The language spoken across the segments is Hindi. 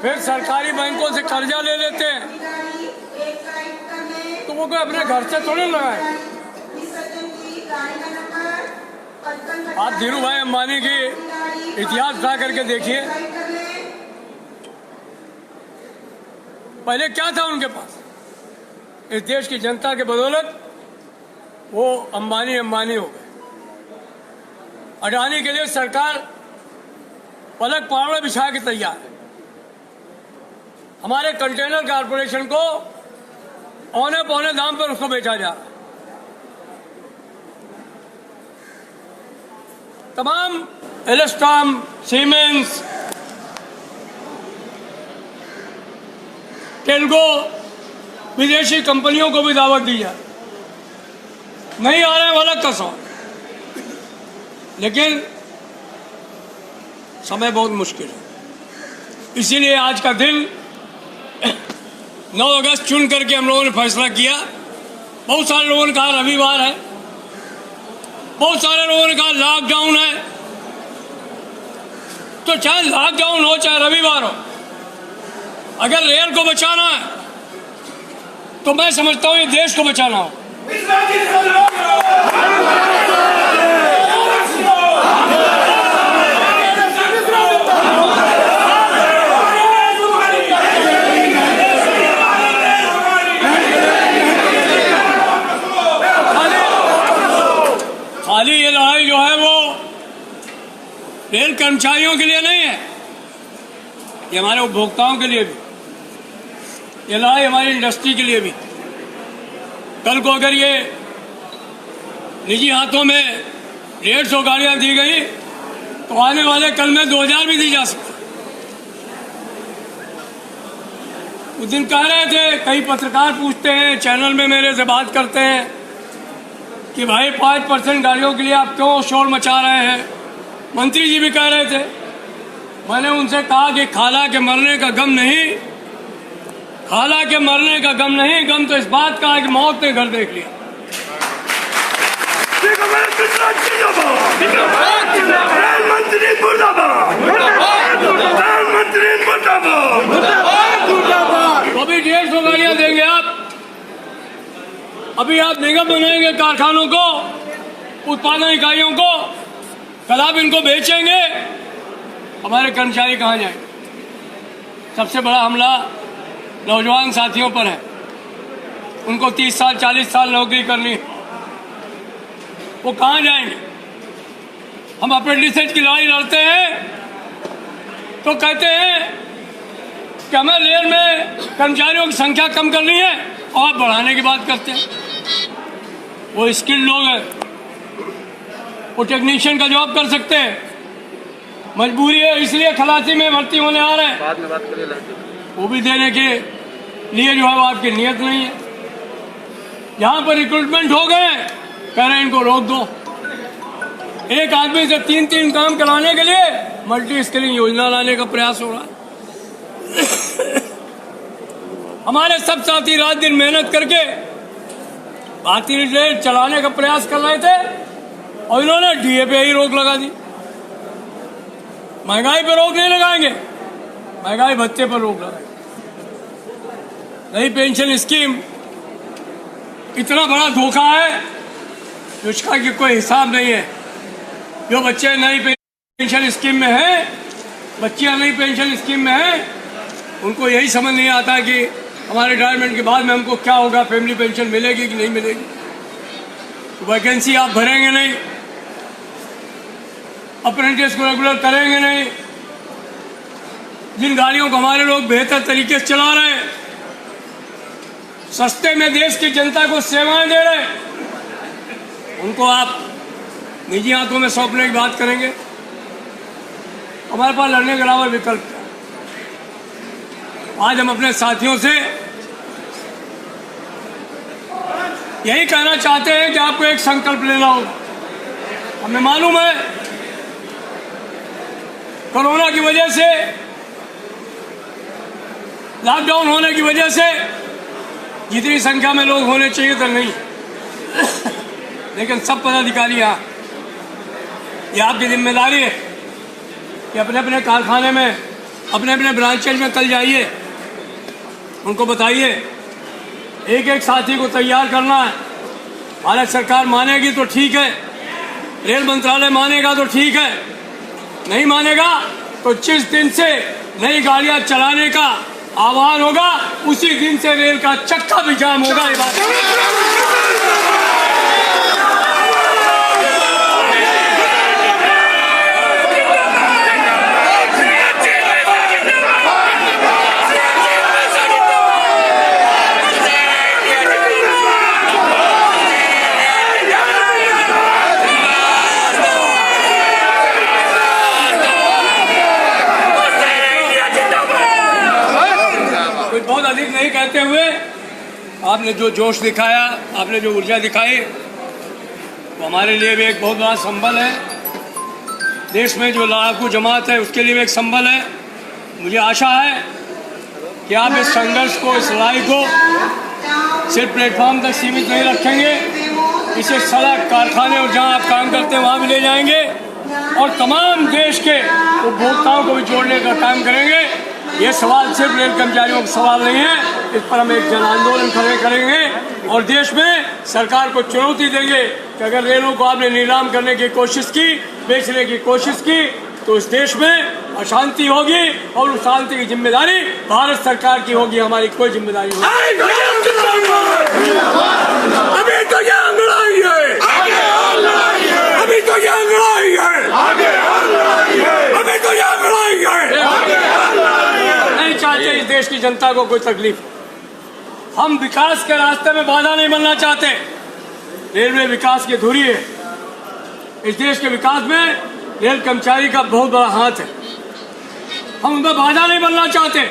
फिर सरकारी बैंकों से कर्जा ले लेते हैं, तो वो कोई अपने घर से थोड़े लगाए। आप धीरू भाई अंबानी की इतिहास उठा करके देखिए, पहले क्या था उनके पास। इस देश की जनता के बदौलत वो अंबानी हो गए। अडानी के लिए सरकार पलक पावड़ा बिछा के तैयार है। हमारे कंटेनर कारपोरेशन को औने पौने दाम पर उसको बेचा जा रहा है। तमाम एल्स्टॉम, सीमेंस, टेल्को विदेशी कंपनियों को भी दावत दी जाए, नहीं आ रहे वाला कसम, लेकिन समय बहुत मुश्किल है। इसीलिए आज का दिन 9 अगस्त चुन करके हम लोगों ने फैसला किया। बहुत सारे लोगों ने कहा रविवार है, बहुत सारे लोगों ने कहा लॉकडाउन है। तो चाहे लॉकडाउन हो चाहे रविवार हो, अगर रेल को बचाना है तो मैं समझता हूं ये देश को बचाना हो। खाली ये लड़ाई जो है वो रेल कर्मचारियों के लिए नहीं है, ये हमारे उपभोक्ताओं के लिए भी, ये लड़ाई हमारी इंडस्ट्री के लिए भी। कल को अगर ये निजी हाथों में 150 गाड़ियां दी गई तो आने वाले कल में 2000 भी दी जा सकती। उस दिन कह रहे थे, कई पत्रकार पूछते हैं, चैनल में मेरे से बात करते हैं कि भाई 5% गाड़ियों के लिए आप क्यों शोर मचा रहे हैं। मंत्री जी भी कह रहे थे। मैंने उनसे कहा कि खाला के मरने का गम नहीं, खाला के मरने का गम नहीं, गम तो इस बात का है कि मौत ने घर देख लिया। अभी 150 गाड़ियां देंगे आप, अभी आप निगम बनाएंगे कारखानों को, उत्पादन इकाइयों को, कल आप इनको बेचेंगे, हमारे कर्मचारी कहाँ जाएंगे। सबसे बड़ा हमला नौजवान साथियों पर है, उनको 30 साल 40 साल नौकरी करनी है, वो कहाँ जाएंगे। हम अप्रेंटिसेज की लड़ाई लड़ते हैं तो कहते हैं कि हमें रेल में कर्मचारियों की संख्या कम करनी है और आप बढ़ाने की बात करते हैं। वो स्किल्ड लोग हैं, वो टेक्नीशियन का जॉब कर सकते हैं, मजबूरी है इसलिए खलासी में भर्ती होने आ रहे हैं। बाद में बात करिए। वो भी देने के लिए जो है वो आपकी नियत नहीं है। जहाँ पर रिक्रूटमेंट हो गए कह रहे हैं इनको रोक दो। एक आदमी से 3 काम कराने के लिए मल्टी स्किलिंग योजना लाने का प्रयास हो रहा है। हमारे सब साथी रात दिन मेहनत करके भारतीय रेल चलाने का प्रयास कर रहे थे और इन्होंने डीए पे ही रोक लगा दी। महंगाई पर रोक नहीं लगाएंगे, महंगाई भत्ते पर रोक लगाएंगे। नई पेंशन स्कीम इतना बड़ा धोखा है जिसका कि कोई हिसाब नहीं है। जो बच्चे नई पेंशन स्कीम में हैं, बच्चियां नई पेंशन स्कीम में हैं, उनको यही समझ नहीं आता कि हमारे रिटायरमेंट के बाद में हमको क्या होगा, फैमिली पेंशन मिलेगी कि नहीं मिलेगी। तो वैकेंसी आप भरेंगे नहीं, अप्रेंटिस को रेगुलर करेंगे नहीं। जिन गाड़ियों को हमारे लोग बेहतर तरीके से चला रहे हैं, सस्ते में देश की जनता को सेवाएं दे रहे हैं, उनको आप निजी हाथों में सौंपने की बात करेंगे। हमारे पास लड़ने के अलावा विकल्प है। आज हम अपने साथियों से यही कहना चाहते हैं कि आपको एक संकल्प लेना होगा। हमें मालूम है कोरोना की वजह से, लॉकडाउन होने की वजह से जितनी संख्या में लोग होने चाहिए तो नहीं, लेकिन सब पदाधिकारी यहाँ, ये आपकी जिम्मेदारी है कि अपने अपने कारखाने में अपने अपने ब्रांचेज में कल जाइए, उनको बताइए, एक एक साथी को तैयार करना है। भारत सरकार मानेगी तो ठीक है, रेल मंत्रालय मानेगा तो ठीक है, नहीं मानेगा तो जिस दिन से नई गाड़ियां चलाने का आह्वान होगा उसी दिन से रेल का चक्का भी जाम होगा। ये बात बहुत अधिक नहीं कहते हुए आपने जो जोश दिखाया, आपने जो ऊर्जा दिखाई, वो हमारे लिए भी एक बहुत बड़ा संबल है। देश में जो लड़ाकू जमात है उसके लिए भी एक संबल है। मुझे आशा है कि आप इस संघर्ष को, इस लड़ाई को सिर्फ प्लेटफॉर्म तक सीमित नहीं रखेंगे, इसे सड़क, कारखाने और जहां आप काम करते हैं वहां भी ले जाएंगे और तमाम देश के उपभोक्ताओं को भी जोड़ने का काम करेंगे। ये सवाल सिर्फ रेल कर्मचारियों का सवाल नहीं है, इस पर हम एक जन आंदोलन खड़े करेंगे और देश में सरकार को चुनौती देंगे कि अगर रेलों को आपने नीलाम करने की कोशिश की, बेचने की कोशिश की, तो इस देश में अशांति होगी और उस शांति की जिम्मेदारी भारत सरकार की होगी, हमारी कोई जिम्मेदारी नहीं। अभी तो ये लड़ाई है, अभी तो ये लड़ाई है, अभी तो ये लड़ाई है। नहीं चाहते इस देश की जनता को कोई तकलीफ। हम विकास के रास्ते में बाधा नहीं बनना चाहते। रेलवे विकास की धुरी है। इस देश के विकास में रेल कर्मचारी का बहुत बड़ा हाथ है। हम उनमें बाधा नहीं बनना चाहते,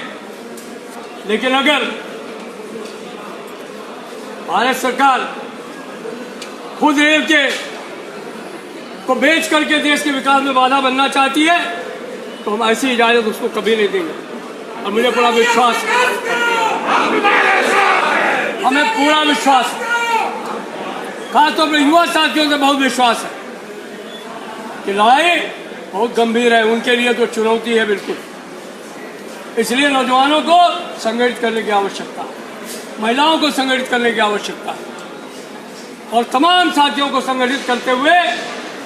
लेकिन अगर भारत सरकार खुद रेल के को बेच करके देश के विकास में बाधा बनना चाहती है तो हम ऐसी इजाजत उसको कभी नहीं देंगे। और मुझे पूरा विश्वास है, हमें पूरा विश्वास है, खासतौर पर युवा साथियों से बहुत विश्वास है कि लड़ाई बहुत गंभीर है, उनके लिए तो चुनौती है बिल्कुल। इसलिए नौजवानों को संगठित करने की आवश्यकता है, महिलाओं को संगठित करने की आवश्यकता है और तमाम साथियों को संगठित करते हुए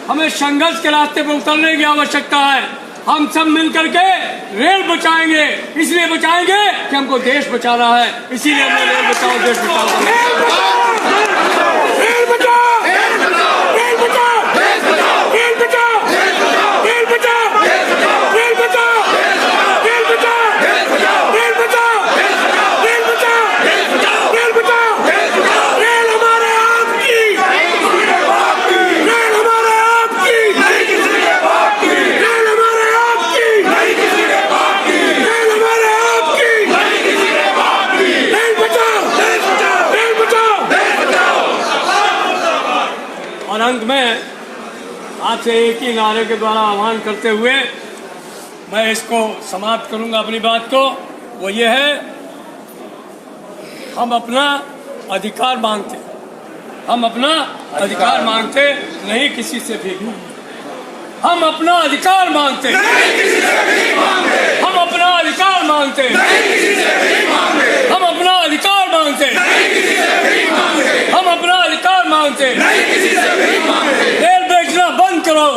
हमें संघर्ष के रास्ते पर उतरने की आवश्यकता है। हम सब मिलकर के रेल बचाएंगे, इसलिए बचाएंगे कि हमको देश बचाना है, इसीलिए हमने रेल बचाओ देश बचाओ रेल बचाओ, रेल बचाओ, रेल बचाओ, रेल बचाओ, रेल बचाओ, रेल बचाओ, रेल बचाओ, रेल बचाओ, रेल बचाओ, रेल बचाओ, रेल बचाओ, रेल हमारे आपकी, रेल हमारे आपकी, और अंत में आपसे एक ही नारे के द्वारा आह्वान करते हुए मैं इसको समाप्त करूंगा अपनी बात को। वो ये है, हम अपना अधिकार मांगते, हम अपना अधिकार मांगते, नहीं किसी से भीख मांगते। हम अपना अधिकार मांगते, हम अपना अधिकार मांगते, हम अपना अधिकार मांगते, हम अपना अधिकार मांगते। रेल बेचना बंद करो।